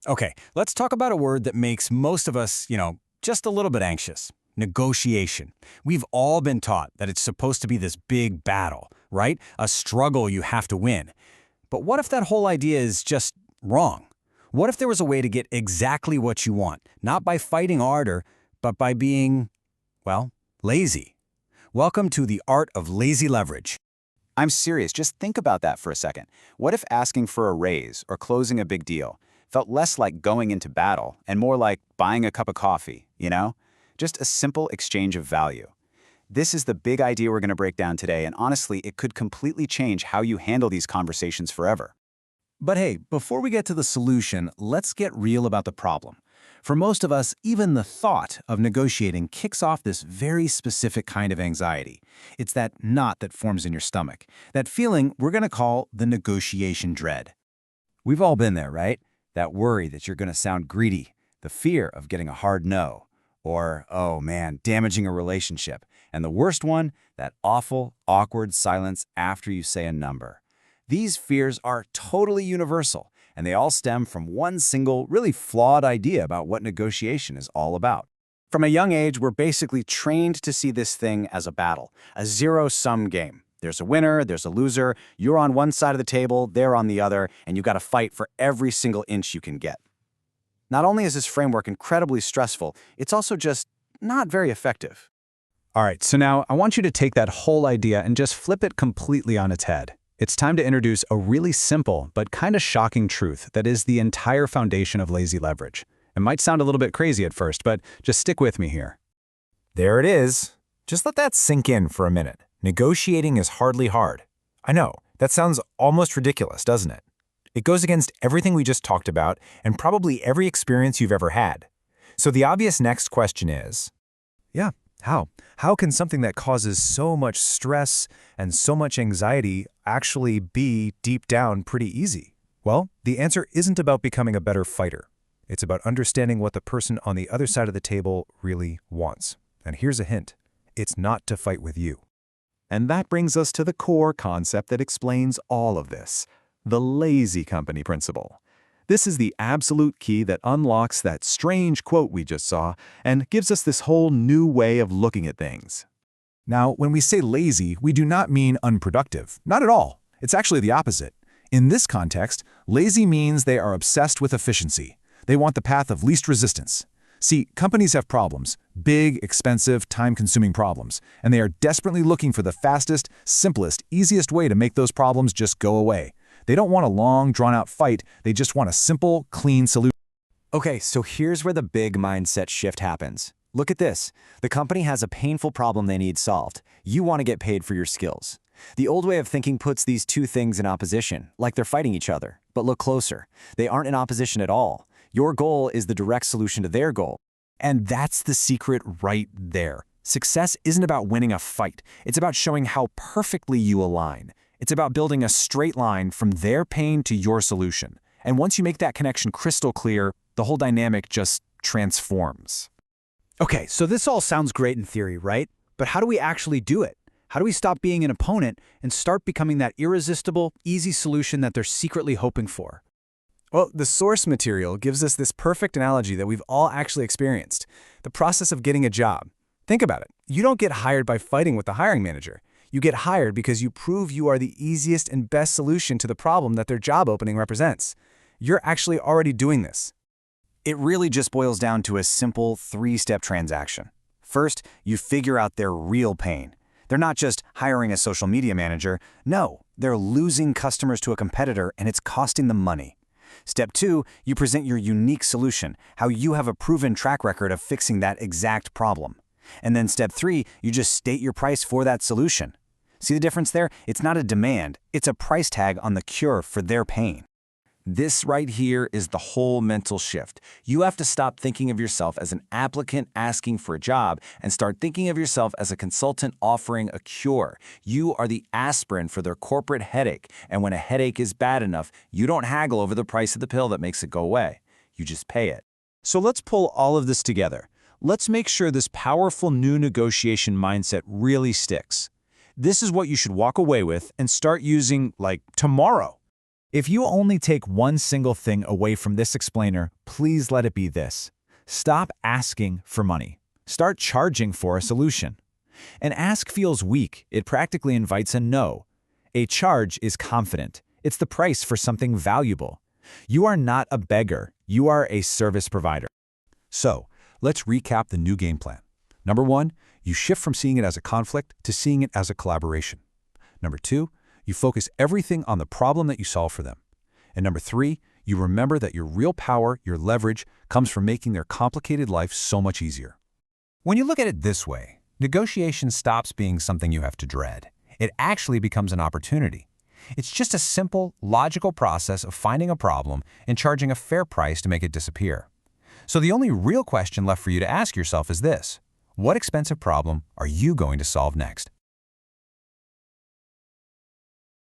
Okay, let's talk about a word that makes most of us, just a little bit anxious. Negotiation. We've all been taught that it's supposed to be this big battle, right? A struggle you have to win. But what if that whole idea is just wrong? What if there was a way to get exactly what you want, not by fighting harder, but by being, well, lazy? Welcome to the art of lazy leverage. I'm serious, just think about that for a second. What if asking for a raise or closing a big deal felt less like going into battle and more like buying a cup of coffee, you know? Just a simple exchange of value. This is the big idea we're going to break down today, and honestly, it could completely change how you handle these conversations forever. But hey, before we get to the solution, let's get real about the problem. For most of us, even the thought of negotiating kicks off this very specific kind of anxiety. It's that knot that forms in your stomach, that feeling we're going to call the negotiation dread. We've all been there, right? That worry that you're going to sound greedy, the fear of getting a hard no, or, oh man, damaging a relationship, and the worst one, that awful, awkward silence after you say a number. These fears are totally universal, and they all stem from one single, really flawed idea about what negotiation is all about. From a young age, we're basically trained to see this thing as a battle, a zero-sum game. There's a winner, there's a loser, you're on one side of the table, they're on the other, and you got to fight for every single inch you can get. Not only is this framework incredibly stressful, it's also just not very effective. All right, so now I want you to take that whole idea and just flip it completely on its head. It's time to introduce a really simple but kind of shocking truth that is the entire foundation of lazy leverage. It might sound a little bit crazy at first, but just stick with me here. There it is. Just let that sink in for a minute. Negotiating is hardly hard. I know, that sounds almost ridiculous, doesn't it? It goes against everything we just talked about and probably every experience you've ever had. So the obvious next question is, How? How can something that causes so much stress and so much anxiety actually be, deep down, pretty easy? Well, the answer isn't about becoming a better fighter. It's about understanding what the person on the other side of the table really wants. And here's a hint. It's not to fight with you. And that brings us to the core concept that explains all of this, the lazy company principle. This is the absolute key that unlocks that strange quote we just saw and gives us this whole new way of looking at things. Now, when we say lazy, we do not mean unproductive. Not at all. It's actually the opposite. In this context, lazy means they are obsessed with efficiency. They want the path of least resistance. See, companies have problems, big, expensive, time-consuming problems, and they are desperately looking for the fastest, simplest, easiest way to make those problems just go away. They don't want a long, drawn-out fight, they just want a simple, clean solution. Okay, so here's where the big mindset shift happens. Look at this. The company has a painful problem they need solved. You want to get paid for your skills. The old way of thinking puts these two things in opposition, like they're fighting each other. But look closer. They aren't in opposition at all. Your goal is the direct solution to their goal. And that's the secret right there. Success isn't about winning a fight. It's about showing how perfectly you align. It's about building a straight line from their pain to your solution. And once you make that connection crystal clear, the whole dynamic just transforms. Okay, so this all sounds great in theory, right? But how do we actually do it? How do we stop being an opponent and start becoming that irresistible, easy solution that they're secretly hoping for? Well, the source material gives us this perfect analogy that we've all actually experienced. The process of getting a job. Think about it. You don't get hired by fighting with the hiring manager. You get hired because you prove you are the easiest and best solution to the problem that their job opening represents. You're actually already doing this. It really just boils down to a simple three-step transaction. First, you figure out their real pain. They're not just hiring a social media manager. No, they're losing customers to a competitor and it's costing them money. Step 2, you present your unique solution, how you have a proven track record of fixing that exact problem. And then step 3, you just state your price for that solution. See the difference there? It's not a demand, it's a price tag on the cure for their pain. This right here is the whole mental shift. You have to stop thinking of yourself as an applicant asking for a job and start thinking of yourself as a consultant offering a cure. You are the aspirin for their corporate headache, and when a headache is bad enough, you don't haggle over the price of the pill that makes it go away. You just pay it. So let's pull all of this together. Let's make sure this powerful new negotiation mindset really sticks. This is what you should walk away with and start using, like, tomorrow. If you only take one single thing away from this explainer, please let it be this. Stop asking for money. Start charging for a solution. An ask feels weak. It practically invites a no. A charge is confident. It's the price for something valuable. You are not a beggar. You are a service provider. So, let's recap the new game plan. Number 1, you shift from seeing it as a conflict to seeing it as a collaboration. Number 2, you focus everything on the problem that you solve for them. And number 3, you remember that your real power, your leverage, comes from making their complicated life so much easier. When you look at it this way, negotiation stops being something you have to dread. It actually becomes an opportunity. It's just a simple, logical process of finding a problem and charging a fair price to make it disappear. So the only real question left for you to ask yourself is this: what expensive problem are you going to solve next?